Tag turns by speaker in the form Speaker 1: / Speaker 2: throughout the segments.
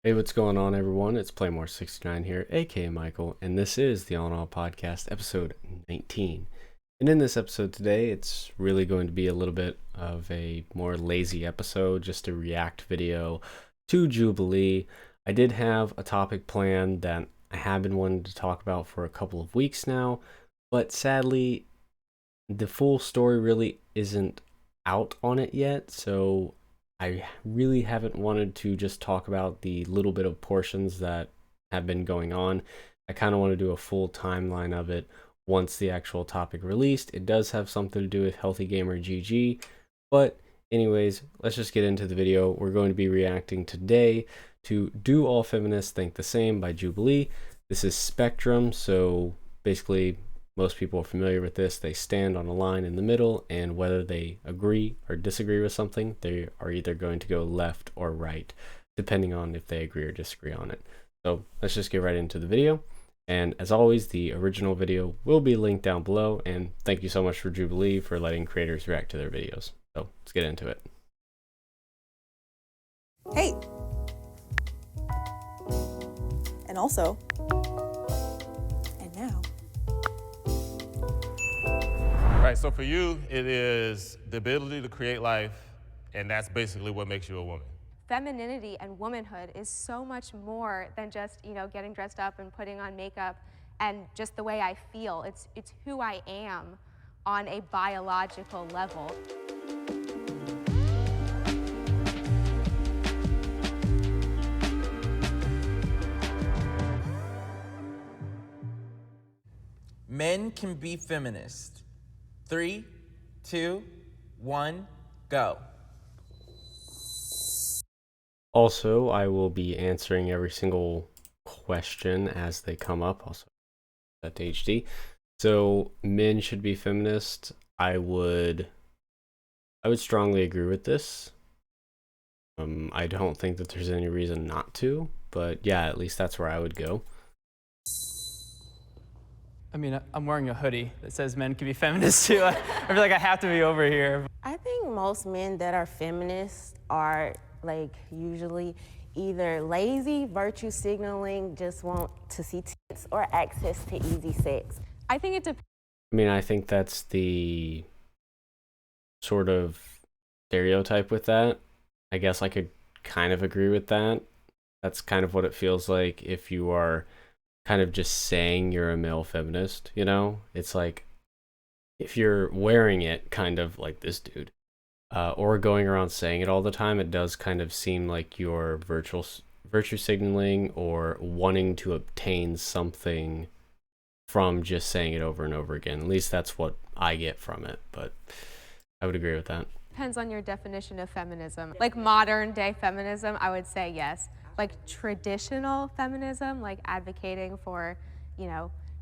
Speaker 1: Hey, what's going on, everyone? It's Playmore69 here, aka Michael, and this is the All in All Podcast, episode 19. And in this episode today, it's really going to be a little bit of a more lazy episode, just a react video to Jubilee. I did have a topic planned that I have been wanting to talk about for a couple of weeks now, but sadly, the full story really isn't out on it yet, so I really haven't wanted to just talk about the little bit of portions that have been going on. I kind of want to do a full timeline of it once the actual topic released. It does have something to do with Healthy Gamer GG, but anyways, let's just get into the video. We're going to be reacting today to Do All Feminists Think the Same by Jubilee. This is Spectrum, so basically most people are familiar with this. They stand on a line in the middle, and whether they agree or disagree with something, they are either going to go left or right, depending on if they agree or disagree on it. So let's just get right into the video. And as always, the original video will be linked down below. And thank you so much for Jubilee for letting creators react to their videos. So let's get into it.
Speaker 2: Hey. And also, and now.
Speaker 3: Right, so for you, it is the ability to create life, and that's basically what makes you a woman.
Speaker 4: Femininity and womanhood is so much more than just, getting dressed up and putting on makeup and just the way I feel. It's who I am on a biological level.
Speaker 5: Men can be feminist. 3, 2, 1, go.
Speaker 1: Also, I will be answering every single question as they come up. Also, at HD. So, men should be feminist. I would strongly agree with this. I don't think that there's any reason not to, but yeah, at least that's where I would go.
Speaker 6: I mean, I'm wearing a hoodie that says men can be feminists too. I feel like I have to be over here.
Speaker 7: I think most men that are feminists are usually either lazy, virtue signaling, just want to see tits, or access to easy sex.
Speaker 4: I think it depends.
Speaker 1: I mean, I think that's the sort of stereotype with that. I guess I could kind of agree with that. That's kind of what it feels like if you are kind of just saying you're a male feminist, It's like if you're wearing it kind of like this dude, or going around saying it all the time, it does kind of seem like you're virtue signaling or wanting to obtain something from just saying it over and over again. At least that's what I get from it, but I would agree with that.
Speaker 4: Depends on your definition of feminism. Like modern day feminism, I would say yes. Like traditional feminism, like advocating for,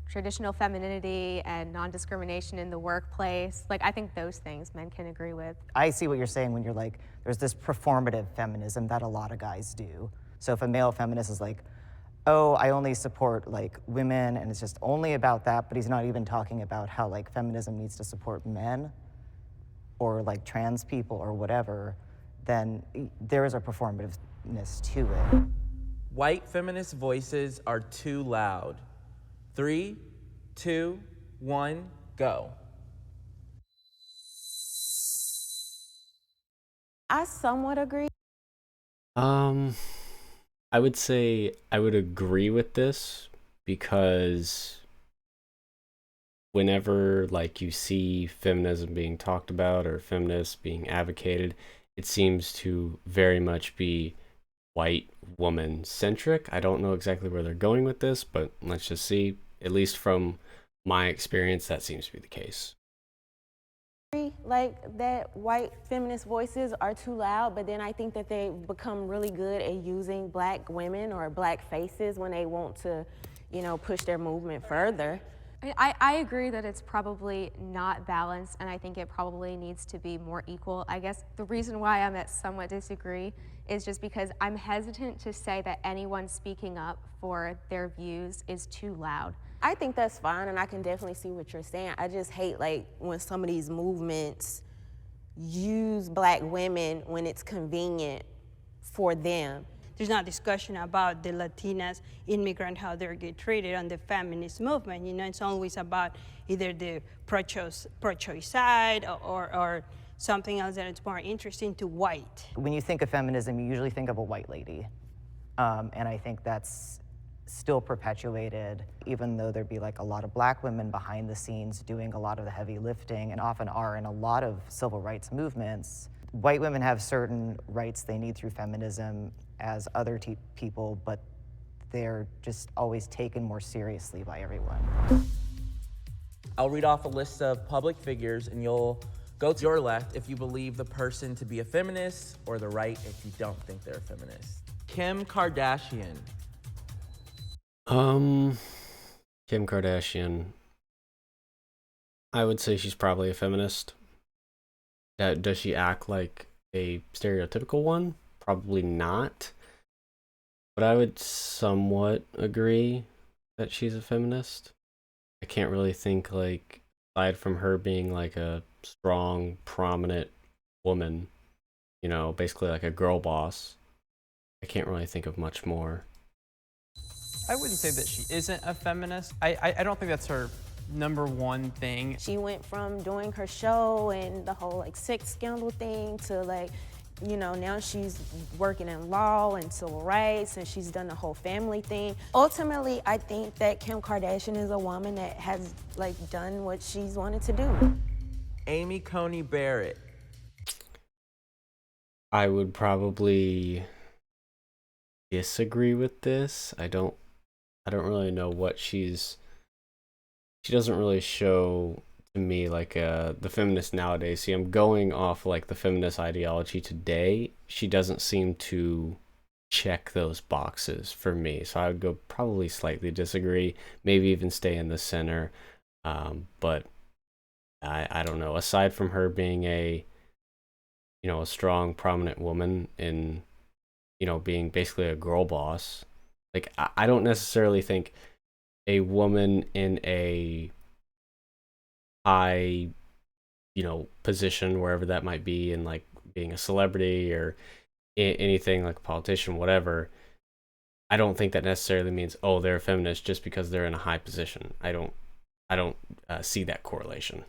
Speaker 4: traditional femininity and non-discrimination in the workplace. I think those things men can agree with.
Speaker 8: I see what you're saying when you're like, there's this performative feminism that a lot of guys do. So if a male feminist is like, oh, I only support women and it's just only about that, but he's not even talking about how feminism needs to support men or trans people or whatever, then there is a performativeness to it.
Speaker 5: White feminist voices are too loud. 3, 2, 1, go.
Speaker 7: I somewhat agree.
Speaker 1: I would say I would agree with this because whenever you see feminism being talked about or feminists being advocated, it seems to very much be white woman centric. I don't know exactly where they're going with this, but let's just see. At least from my experience, that seems to be the case.
Speaker 7: That white feminist voices are too loud, but then I think that they become really good at using black women or black faces when they want to, push their movement further.
Speaker 4: I agree that it's probably not balanced, and I think it probably needs to be more equal. I guess the reason why I'm at somewhat disagree is just because I'm hesitant to say that anyone speaking up for their views is too loud.
Speaker 7: I think that's fine, and I can definitely see what you're saying. I just hate when some of these movements use black women when it's convenient for them.
Speaker 9: there's not discussion about the Latinas immigrant, how they get treated on the feminist movement. You know, it's always about either the pro-choice side or something else that it's more interesting to white.
Speaker 8: When you think of feminism, you usually think of a white lady. And I think that's still perpetuated, even though there'd be like a lot of black women behind the scenes doing a lot of the heavy lifting, and often are in a lot of civil rights movements. White women have certain rights they need through feminism as other people, but they're just always taken more seriously by everyone.
Speaker 5: I'll read off a list of public figures, and you'll go to your left if you believe the person to be a feminist, or the right if you don't think they're a feminist. Kim Kardashian.
Speaker 1: Kim Kardashian. I would say she's probably a feminist. Does she act like a stereotypical one? Probably not. But I would somewhat agree that she's a feminist. I can't really think, like, aside from her being like a strong, prominent woman, you know, basically like a girl boss, I can't really think of much more.
Speaker 6: I wouldn't say that she isn't a feminist. I don't think that's her number one thing.
Speaker 7: She went from doing her show and the whole like sex scandal thing to like, you know, now she's working in law and civil rights, and she's done the whole family thing. Ultimately, I think that Kim Kardashian is a woman that has like done what she's wanted to do.
Speaker 5: Amy Coney Barrett.
Speaker 1: I would probably disagree with this. I don't really know what she doesn't really show to me like the feminist nowadays. See, I'm going off like the feminist ideology today. She doesn't seem to check those boxes for me. So I would go probably slightly disagree, maybe even stay in the center. But I don't know. Aside from her being a strong, prominent woman in, being basically a girl boss, like I don't necessarily think a woman in a high, position, wherever that might be, in like being a celebrity or anything, like a politician, whatever, I don't think that necessarily means, oh, they're a feminist just because they're in a high position. I don't see that correlation.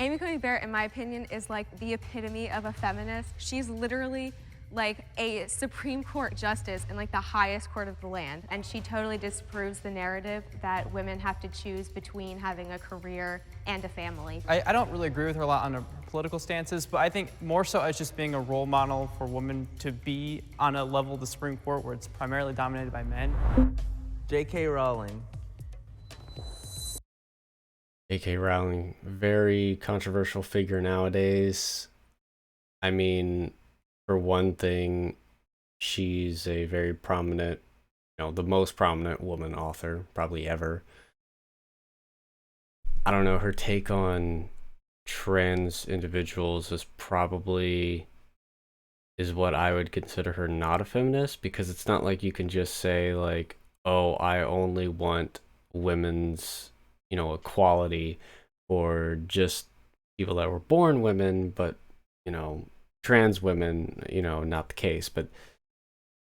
Speaker 4: Amy Coney Barrett, in my opinion, is like the epitome of a feminist. She's literally like a Supreme Court justice in like the highest court of the land. And she totally disproves the narrative that women have to choose between having a career and a family.
Speaker 6: I don't really agree with her a lot on her political stances, but I think more so as just being a role model for women to be on a level of the Supreme Court where it's primarily dominated by men.
Speaker 5: J.K. Rowling.
Speaker 1: J.K. Rowling, very controversial figure nowadays. I mean, for one thing, she's a very prominent, the most prominent woman author probably ever. I don't know, her take on trans individuals is what I would consider her not a feminist, because it's not like you can just say like, oh, I only want women's, equality for just people that were born women, but, trans women, not the case. But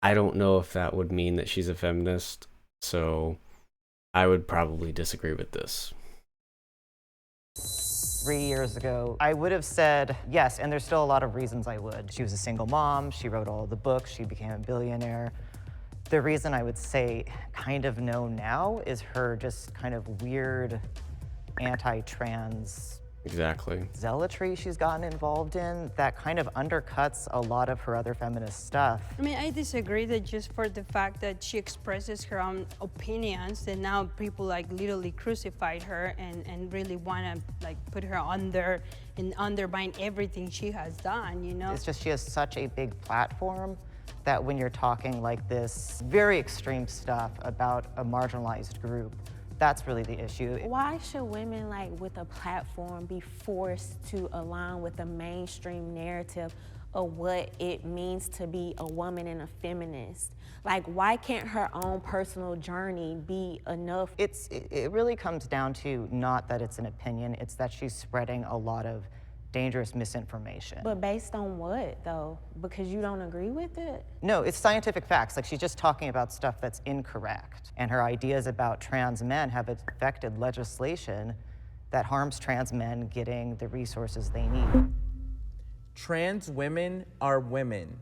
Speaker 1: I don't know if that would mean that she's a feminist, so I would probably disagree with this.
Speaker 8: 3 years ago, I would have said yes, and there's still a lot of reasons I would. She was a single mom, she wrote all the books, she became a billionaire. The reason I would say kind of no now is her just kind of weird anti-trans zealotry she's gotten involved in that kind of undercuts a lot of her other feminist stuff.
Speaker 9: I mean, I disagree that just for the fact that she expresses her own opinions, that now people like literally crucified her and really want to like put her under and undermine everything she has done,
Speaker 8: It's just she has such a big platform that when you're talking like this very extreme stuff about a marginalized group, that's really the issue.
Speaker 7: Why should women like with a platform be forced to align with the mainstream narrative of what it means to be a woman and a feminist? Like, why can't her own personal journey be enough?
Speaker 8: It really comes down to not that it's an opinion, it's that she's spreading a lot of dangerous misinformation.
Speaker 7: But based on what, though? Because you don't agree with it?
Speaker 8: No, it's scientific facts. Like, she's just talking about stuff that's incorrect. And her ideas about trans men have affected legislation that harms trans men getting the resources they need.
Speaker 5: Trans women are women.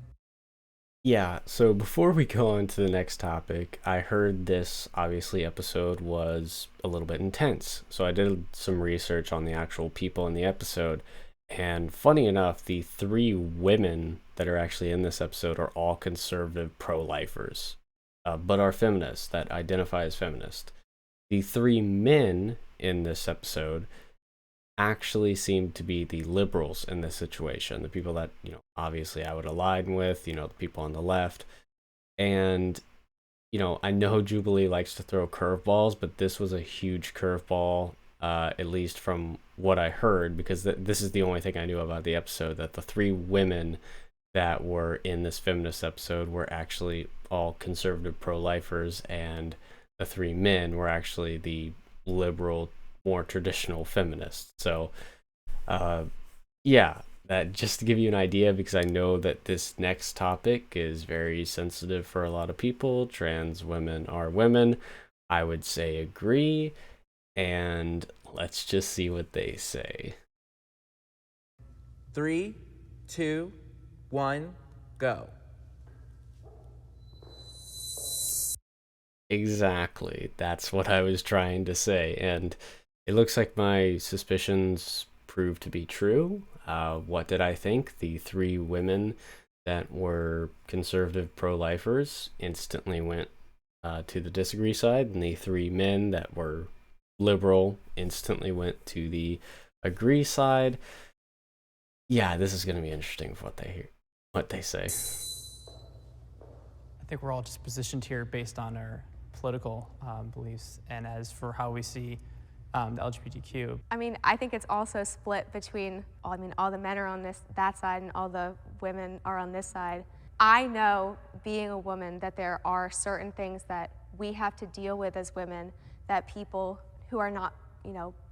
Speaker 1: Yeah, so before we go on to the next topic, I heard this, obviously, episode was a little bit intense. So I did some research on the actual people in the episode. And funny enough, the 3 women that are actually in this episode are all conservative pro-lifers, but are feminists, that identify as feminist. The 3 men in this episode actually seem to be the liberals in this situation, the people that, obviously I would align with, the people on the left. And, I know Jubilee likes to throw curveballs, but this was a huge curveball, at least from what I heard, because this is the only thing I knew about the episode, that the 3 women that were in this feminist episode were actually all conservative pro-lifers, and the 3 men were actually the liberal, more traditional feminists. So yeah, that just to give you an idea, because I know that this next topic is very sensitive for a lot of people. Trans women are women. I would say agree, and let's just see what they say.
Speaker 5: 3, 2, 1, go.
Speaker 1: Exactly. That's what I was trying to say. And it looks like my suspicions proved to be true. What did I think? The 3 women that were conservative pro-lifers instantly went to the disagree side, and the 3 men that were liberal instantly went to the agree side. Yeah, this is going to be interesting for what they say.
Speaker 6: I think we're all just positioned here based on our political beliefs, and as for how we see the LGBTQ.
Speaker 4: I mean, I think it's also split between, all the men are on that side and all the women are on this side. I know, being a woman, that there are certain things that we have to deal with as women that people who are not,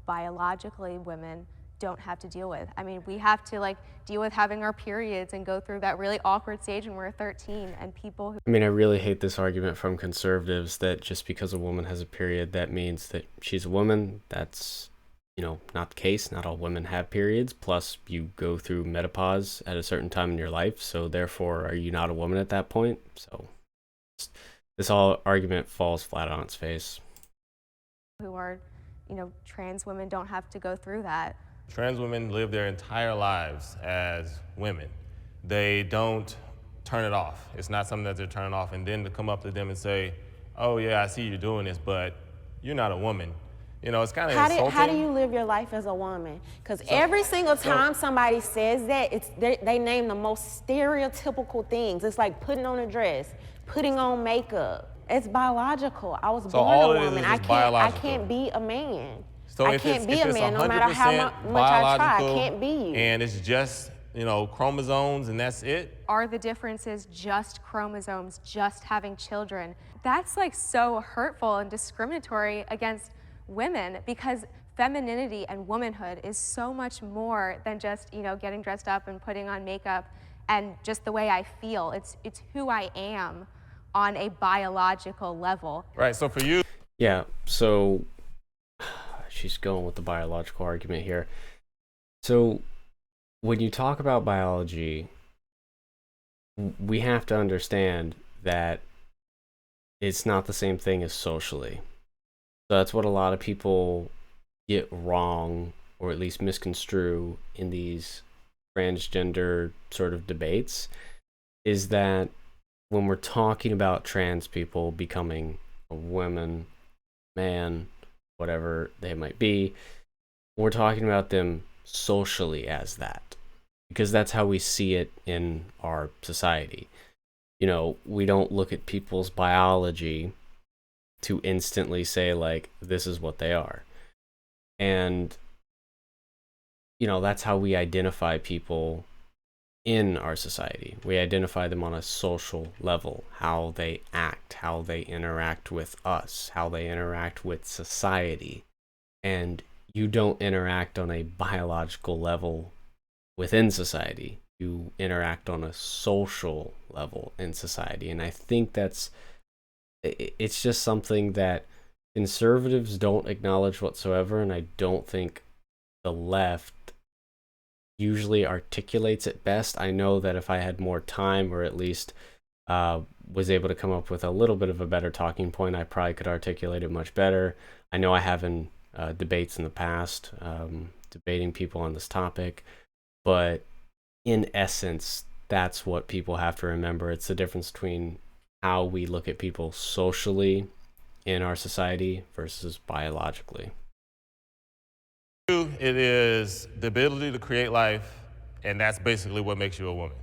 Speaker 4: biologically women don't have to deal with. I mean, we have to deal with having our periods and go through that really awkward stage when we're 13, and people who...
Speaker 1: I really hate this argument from conservatives that just because a woman has a period, that means that she's a woman. That's, not the case. Not all women have periods. Plus, you go through menopause at a certain time in your life, so therefore, are you not a woman at that point? So, this whole argument falls flat on its face.
Speaker 4: Who are, trans women don't have to go through that.
Speaker 3: Trans women live their entire lives as women. They don't turn it off. It's not something that they're turning off, and then to come up to them and say, oh yeah, I see you doing this, but you're not a woman. It's kind of insulting.
Speaker 7: How do you live your life as a woman? Because every single time somebody says that, they name the most stereotypical things. It's like putting on a dress, putting on makeup. It's biological. I was born a woman. I can't be a man.
Speaker 3: So
Speaker 7: I can't be a man no matter how much I try. I can't be you.
Speaker 3: And it's just, chromosomes and that's it.
Speaker 4: Are the differences just chromosomes, just having children? That's so hurtful and discriminatory against women, because femininity and womanhood is so much more than just, getting dressed up and putting on makeup and just the way I feel. It's who I am on a biological level.
Speaker 3: Right, so for you...
Speaker 1: Yeah, so... she's going with the biological argument here. So when you talk about biology, we have to understand that it's not the same thing as socially. So that's what a lot of people get wrong, or at least misconstrue in these transgender sort of debates, is that when we're talking about trans people becoming a woman, man, whatever they might be, we're talking about them socially as that, because that's how we see it in our society. We don't look at people's biology to instantly say this is what they are. And that's how we identify people in our society. We identify them on a social level, how they act, how they interact with us, how they interact with society. And you don't interact on a biological level within society. You interact on a social level in society. And I think it's just something that conservatives don't acknowledge whatsoever. And I don't think the left usually articulates it best. I know that if I had more time, or at least was able to come up with a little bit of a better talking point, I probably could articulate it much better. I know I have in debates in the past, debating people on this topic, but in essence, that's what people have to remember. It's the difference between how we look at people socially in our society versus biologically.
Speaker 3: It is the ability to create life, and that's basically what makes you a woman.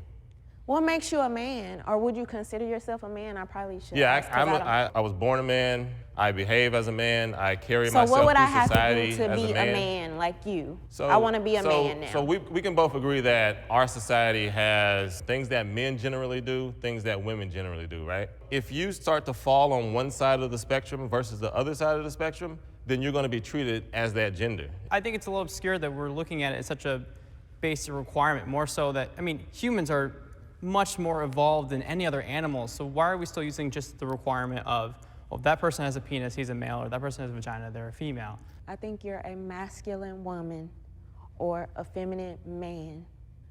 Speaker 7: What makes you a man? Or would you consider yourself a man? I probably should
Speaker 3: Yeah,
Speaker 7: ask, 'cause
Speaker 3: I was born a man. I behave as a man. I carry
Speaker 7: So
Speaker 3: myself
Speaker 7: what would I
Speaker 3: through
Speaker 7: have to
Speaker 3: society
Speaker 7: do to
Speaker 3: as
Speaker 7: be
Speaker 3: a man.
Speaker 7: like you? I want to be a man now.
Speaker 3: So we can both agree that our society has things that men generally do, things that women generally do, right? If you start to fall on one side of the spectrum versus the other side of the spectrum, then you're going to be treated as that gender.
Speaker 6: I think it's a little obscure that we're looking at it as such a basic requirement, more so that, I mean, humans are much more evolved than any other animal, so why are we still using just the requirement of, well, if that person has a penis, he's a male, or that person has a vagina, they're a female?
Speaker 7: I think you're a masculine woman or a feminine man.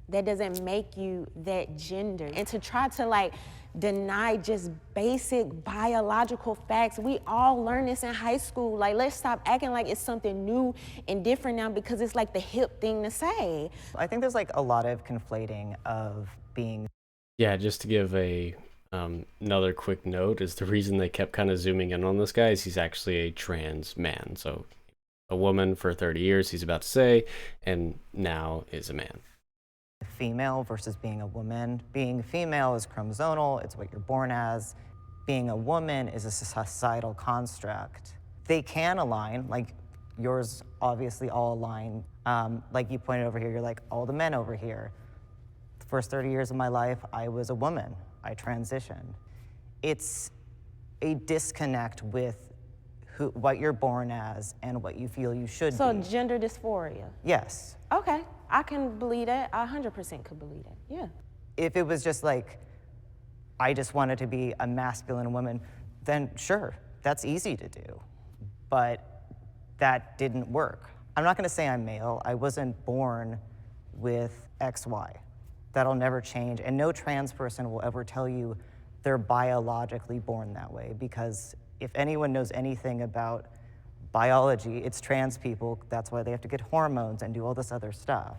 Speaker 7: That doesn't make you that gender. And to try to like deny just basic biological facts, we all learn this in high school. Like, let's stop acting like it's something new and different now because it's like the hip thing to say.
Speaker 8: I think there's like a lot of conflating of being.
Speaker 1: Yeah, just to give a another quick note, is the reason they kept kind of zooming in on this guy is he's actually a trans man. So a woman for 30 years, he's about to say, and now is a man.
Speaker 8: Female versus being a woman. Being female is chromosomal, it's what you're born as. Being a woman is a societal construct. They can align, like yours obviously all align. Like you pointed over here, you're like, all the men over here. The first 30 years of my life, I was a woman. I transitioned. It's a disconnect with what you're born as and what you feel you should be.
Speaker 7: So gender dysphoria?
Speaker 8: Yes.
Speaker 7: Okay, I can believe that. I 100% could believe that, yeah.
Speaker 8: If it was just like, I just wanted to be a masculine woman, then sure, that's easy to do. But that didn't work. I'm not gonna say I'm male. I wasn't born with XY. That'll never change, and no trans person will ever tell you they're biologically born that way, because if anyone knows anything about biology, it's trans people. That's why they have to get hormones and do all this other stuff.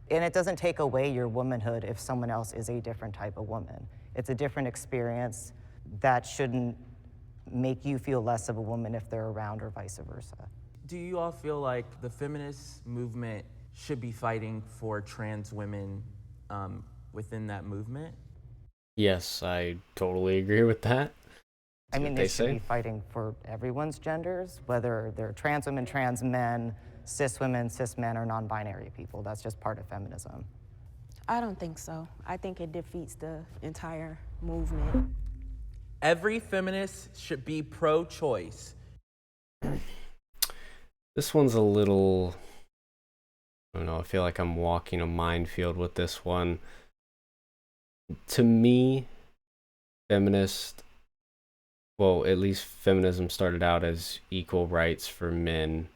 Speaker 8: And it doesn't take away your womanhood if someone else is a different type of woman. It's a different experience that shouldn't make you feel less of a woman if they're around, or vice versa.
Speaker 5: Do you all feel like the feminist movement should be fighting for trans women within that movement?
Speaker 1: Yes, I totally agree with that.
Speaker 8: I mean, they should be fighting for everyone's genders, whether they're trans women, trans men, cis women, cis men, or non-binary people. That's just part of feminism.
Speaker 7: I don't think so. I think it defeats the entire movement.
Speaker 5: Every feminist should be pro-choice.
Speaker 1: This one's a little, I don't know, I feel like I'm walking a minefield with this one. To me, feminist, well, at least feminism started out as equal rights for men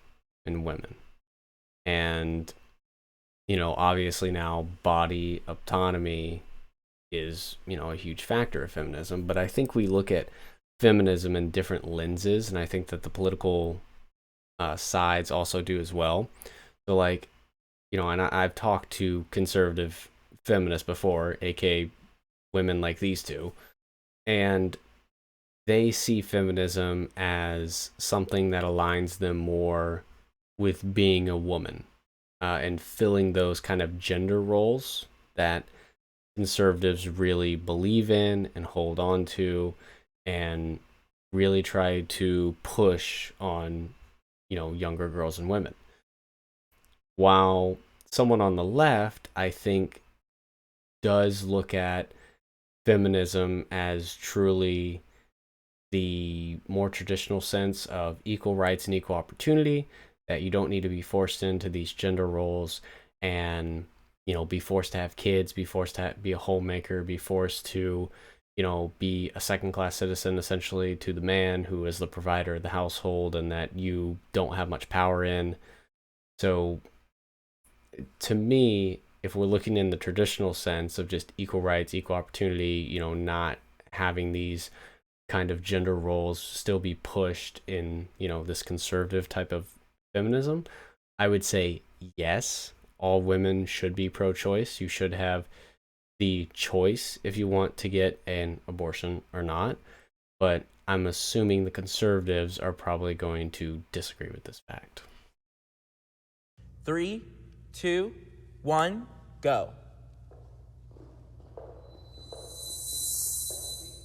Speaker 1: and women. And, you know, obviously now body autonomy is, you know, a huge factor of feminism. But I think we look at feminism in different lenses, and I think that the political sides also do as well. So, like, you know, and I've talked to conservative feminists before, aka women like these two, and they see feminism as something that aligns them more with being a woman and filling those kind of gender roles that conservatives really believe in and hold on to and really try to push on, you know, younger girls and women. While someone on the left, I think, does look at feminism as truly the more traditional sense of equal rights and equal opportunity, that you don't need to be forced into these gender roles, and be forced to have kids, be forced to be a homemaker, be forced to, be a second class citizen essentially to the man who is the provider of the household and that you don't have much power in. So to me, if we're looking in the traditional sense of just equal rights, equal opportunity, not having these kind of gender roles still be pushed in, this conservative type of feminism, I would say yes, all women should be pro-choice. You should have the choice if you want to get an abortion or not. But I'm assuming the conservatives are probably going to disagree with this fact.
Speaker 5: 3, 2, 1, go.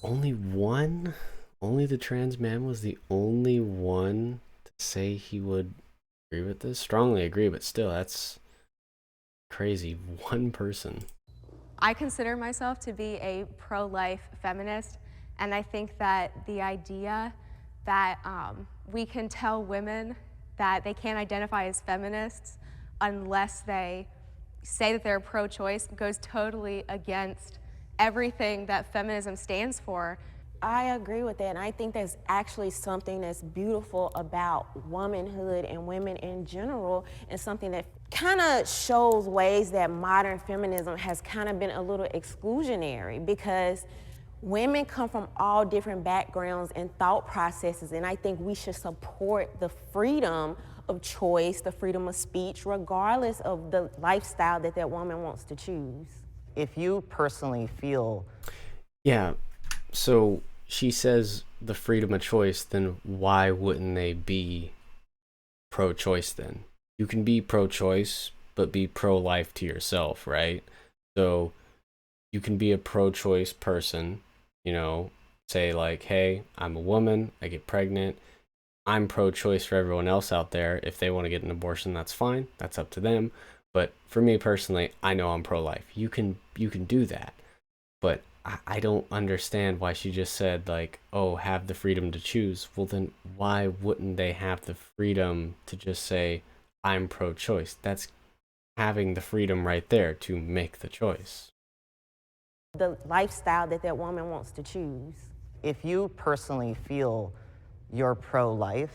Speaker 1: Only one? Only the trans man was the only one to say he would agree with this? Strongly agree, but still, that's crazy. One person.
Speaker 4: I consider myself to be a pro-life feminist, and I think that the idea that we can tell women that they can't identify as feminists unless they say that they're pro-choice goes totally against everything that feminism stands for.
Speaker 7: I agree with that, and I think that's actually something that's beautiful about womanhood and women in general, and something that kind of shows ways that modern feminism has kind of been a little exclusionary, because women come from all different backgrounds and thought processes, and I think we should support the freedom of choice, the freedom of speech, regardless of the lifestyle that that woman wants to choose.
Speaker 8: If you personally feel...
Speaker 1: Yeah, so she says the freedom of choice, then why wouldn't they be pro-choice then? You can be pro-choice, but be pro-life to yourself, right? So you can be a pro-choice person, say like, hey, I'm a woman, I get pregnant, I'm pro-choice for everyone else out there. If they want to get an abortion, that's fine, that's up to them. But for me personally, I know I'm pro-life. You can do that. But I don't understand why she just said like, oh, have the freedom to choose. Well, then why wouldn't they have the freedom to just say, I'm pro-choice? That's having the freedom right there to make the choice.
Speaker 7: The lifestyle that that woman wants to choose.
Speaker 8: If you personally feel you're pro-life,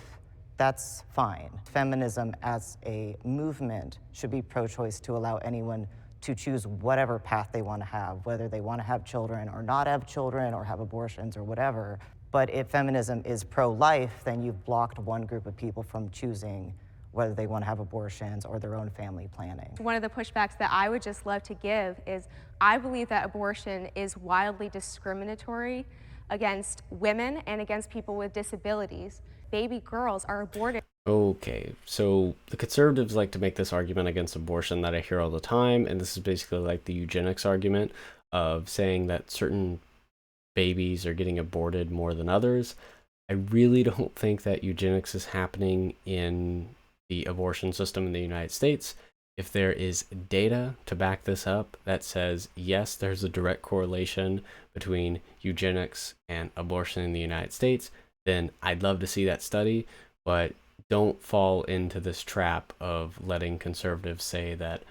Speaker 8: that's fine. Feminism as a movement should be pro-choice to allow anyone to choose whatever path they want to have, whether they want to have children or not have children or have abortions or whatever. But if feminism is pro-life, then you've blocked one group of people from choosing whether they want to have abortions or their own family planning.
Speaker 4: One of the pushbacks that I would just love to give is I believe that abortion is wildly discriminatory against women and against people with disabilities. Baby girls are aborted.
Speaker 1: Okay, so the conservatives like to make this argument against abortion that I hear all the time, and this is basically like the eugenics argument of saying that certain babies are getting aborted more than others. I really don't think that eugenics is happening in the abortion system in the United States. If there is data to back this up that says, yes, there's a direct correlation between eugenics and abortion in the United States, then I'd love to see that study, but don't fall into this trap of letting conservatives say that,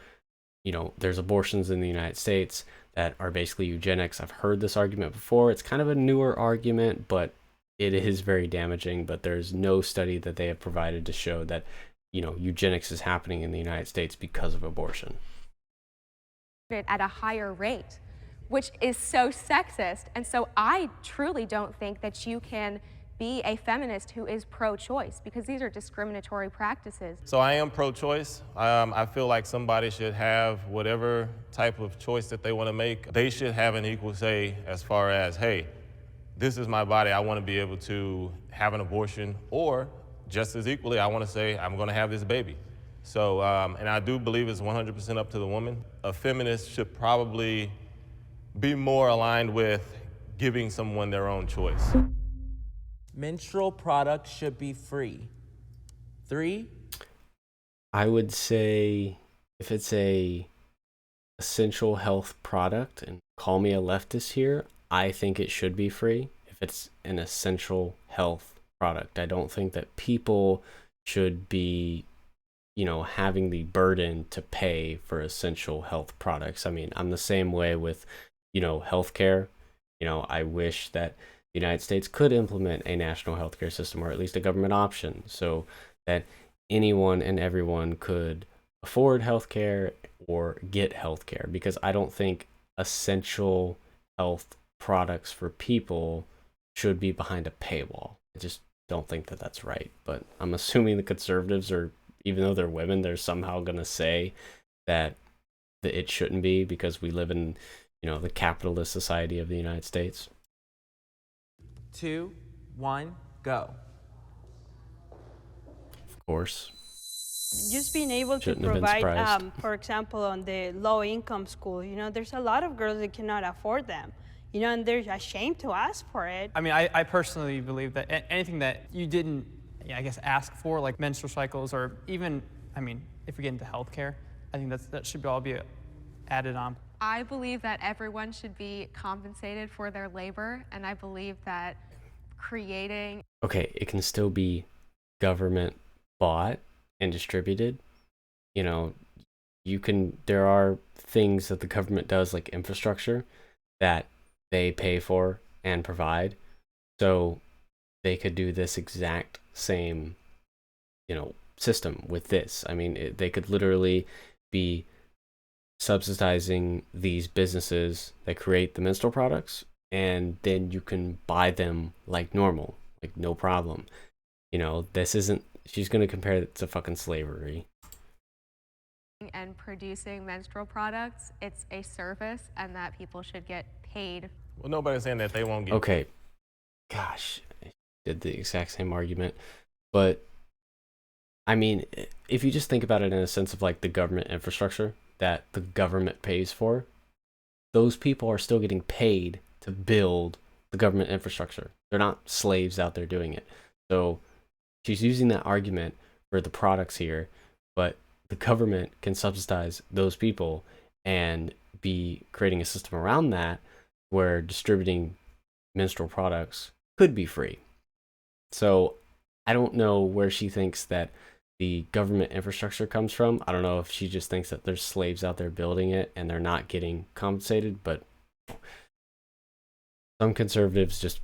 Speaker 1: there's abortions in the United States that are basically eugenics. I've heard this argument before. It's kind of a newer argument, but it is very damaging, but there's no study that they have provided to show that, eugenics is happening in the United States because of abortion.
Speaker 4: At a higher rate, which is so sexist. And so I truly don't think that you can be a feminist who is pro-choice, because these are discriminatory practices.
Speaker 3: So I am pro-choice. I feel like somebody should have whatever type of choice that they want to make. They should have an equal say as far as, hey, this is my body, I want to be able to have an abortion, or just as equally, I want to say, I'm going to have this baby. So, and I do believe it's 100% up to the woman. A feminist should probably be more aligned with giving someone their own choice.
Speaker 5: Menstrual products should be free. 3.
Speaker 1: I would say if it's a essential health product, and call me a leftist here, I think it should be free if it's an essential health product. I don't think that people should be having the burden to pay for essential health products. I mean, I'm the same way with, healthcare. I wish that the United States could implement a national healthcare system, or at least a government option, so that anyone and everyone could afford healthcare or get healthcare, because I don't think essential health products for people should be behind a paywall. I just don't think that that's right. But I'm assuming the conservatives are, even though they're women, they're somehow going to say that it shouldn't be, because we live in, the capitalist society of the United States.
Speaker 5: 2, 1, go.
Speaker 1: Of course.
Speaker 9: Just being able to
Speaker 1: Shouldn't have been
Speaker 9: provide,
Speaker 1: surprised.
Speaker 9: for example, on the low-income school, there's a lot of girls that cannot afford them, and they're ashamed to ask for it.
Speaker 6: I mean, I personally believe that anything that you didn't, I guess, ask for, like menstrual cycles, or even, I mean, if we get into healthcare, I think that should all be added on.
Speaker 4: I believe that everyone should be compensated for their labor, and I believe that creating...
Speaker 1: Okay, it can still be government bought and distributed. There are things that the government does, like infrastructure, that they pay for and provide. So they could do this exact same, system with this. I mean, they could literally be subsidizing these businesses that create the menstrual products, and then you can buy them like normal, like no problem. This isn't, she's going to compare it to fucking slavery.
Speaker 4: And producing menstrual products, it's a service, and that people should get paid.
Speaker 3: Well, nobody's saying that they won't get
Speaker 1: Okay, gosh, I did the exact same argument, but I mean, if you just think about it in a sense of like the government infrastructure that the government pays for, those people are still getting paid to build the government infrastructure. They're not slaves out there doing it. So she's using that argument for the products here, but the government can subsidize those people and be creating a system around that where distributing menstrual products could be free. So I don't know where she thinks that the government infrastructure comes from. I don't know if she just thinks that there's slaves out there building it and they're not getting compensated, but some conservatives just,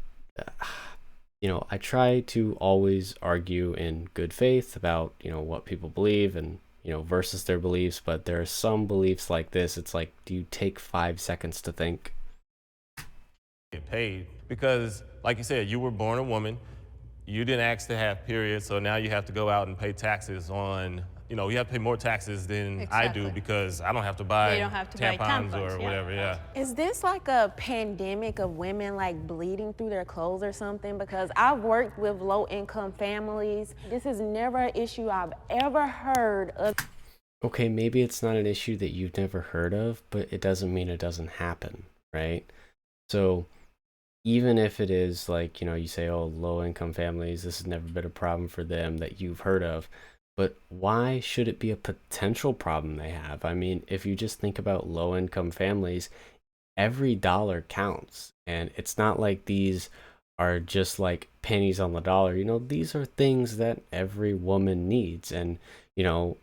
Speaker 1: I try to always argue in good faith about, what people believe and, versus their beliefs, but there are some beliefs like this. It's like, do you take 5 seconds to think?
Speaker 3: get paid because, like you said, you were born a woman. You didn't ask to have periods, so now you have to go out and pay taxes on, you have to pay more taxes than I do because I don't have to buy tampons or whatever, yeah.
Speaker 7: Is this like a pandemic of women like bleeding through their clothes or something? Because I've worked with low-income families. This is never an issue I've ever heard of.
Speaker 1: Okay, maybe it's not an issue that you've never heard of, but it doesn't mean it doesn't happen, right? So even if it is like, you say, oh, low-income families, this has never been a problem for them that you've heard of, but why should it be a potential problem they have? I mean, if you just think about low-income families, every dollar counts. And it's not like these are just like pennies on the dollar. These are things that every woman needs. And,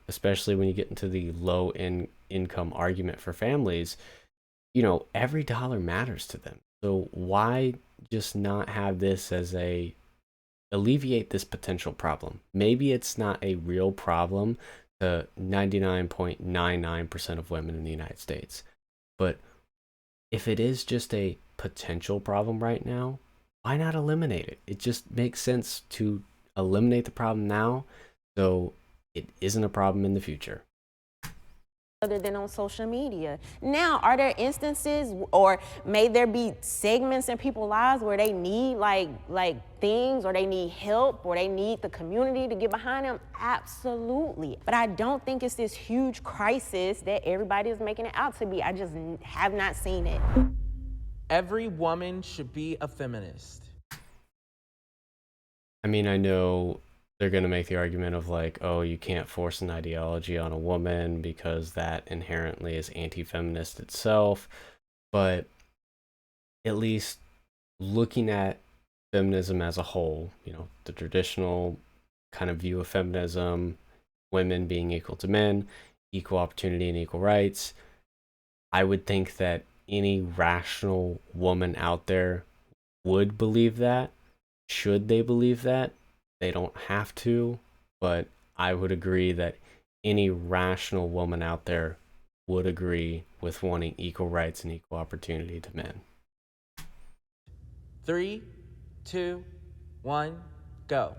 Speaker 1: especially when you get into the low-income argument for families, every dollar matters to them. So why just not have this as alleviate this potential problem? Maybe it's not a real problem to 99.99% of women in the United States. But if it is just a potential problem right now, why not eliminate it? It just makes sense to eliminate the problem now so it isn't a problem in the future.
Speaker 7: Other than on social media. Now, are there instances or may there be segments in people's lives where they need like things, or they need help, or they need the community to get behind them? Absolutely. But I don't think it's this huge crisis that everybody is making it out to be. I just have not seen it.
Speaker 5: Every woman should be a feminist.
Speaker 1: I mean, I know they're going to make the argument of like, oh, you can't force an ideology on a woman because that inherently is anti-feminist itself. But at least looking at feminism as a whole, the traditional kind of view of feminism, women being equal to men, equal opportunity and equal rights. I would think that any rational woman out there would believe that. Should they believe that? They don't have to, but I would agree that any rational woman out there would agree with wanting equal rights and equal opportunity to men.
Speaker 5: 3, 2, 1, go.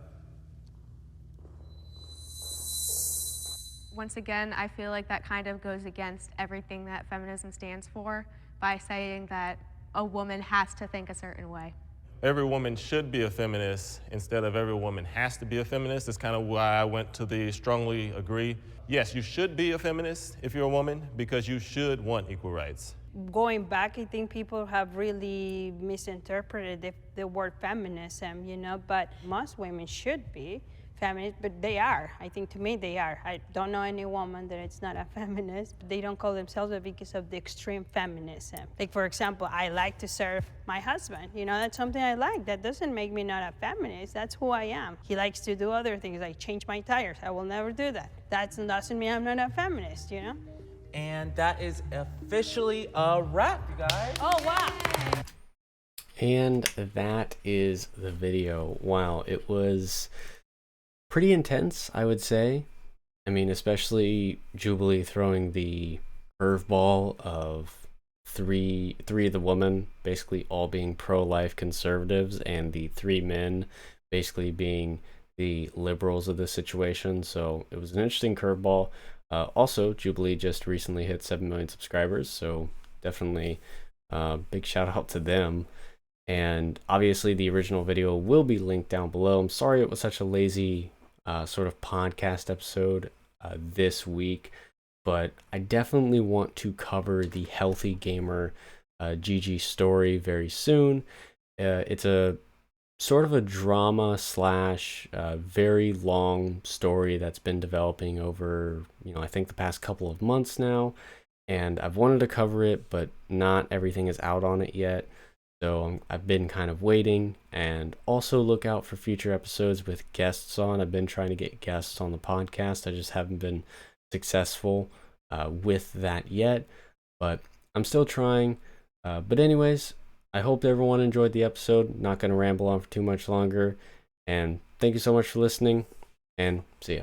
Speaker 4: Once again, I feel like that kind of goes against everything that feminism stands for by saying that a woman has to think a certain way.
Speaker 3: Every woman should be a feminist instead of every woman has to be a feminist. That's kind of why I went to the strongly agree. Yes, you should be a feminist if you're a woman because you should want equal rights.
Speaker 9: Going back, I think people have really misinterpreted the word feminism, but most women should be feminist, but they are. I think to me they are. I don't know any woman that it's not a feminist, but they don't call themselves that because of the extreme feminism. Like, for example, I like to serve my husband. That's something I like. That doesn't make me not a feminist. That's who I am. He likes to do other things, like change my tires. I will never do that. That doesn't mean I'm not a feminist,
Speaker 5: And that is officially a wrap, you guys.
Speaker 9: Oh, wow.
Speaker 1: And that is the video. Wow, it was pretty intense, I would say. I mean, especially Jubilee throwing the curveball of three of the women basically all being pro-life conservatives and the 3 men basically being the liberals of the situation. So it was an interesting curveball. Also, Jubilee just recently hit 7 million subscribers, so definitely big shout out to them. And obviously the original video will be linked down below. I'm sorry it was such a lazy sort of podcast episode this week, but I definitely want to cover the Healthy Gamer GG story very soon. It's a sort of a drama slash very long story that's been developing over, I think the past couple of months now, and I've wanted to cover it, but not everything is out on it yet. So I've been kind of waiting, and also look out for future episodes with guests on. I've been trying to get guests on the podcast. I just haven't been successful with that yet, but I'm still trying. But anyways, I hope everyone enjoyed the episode. Not going to ramble on for too much longer. And thank you so much for listening, and see ya.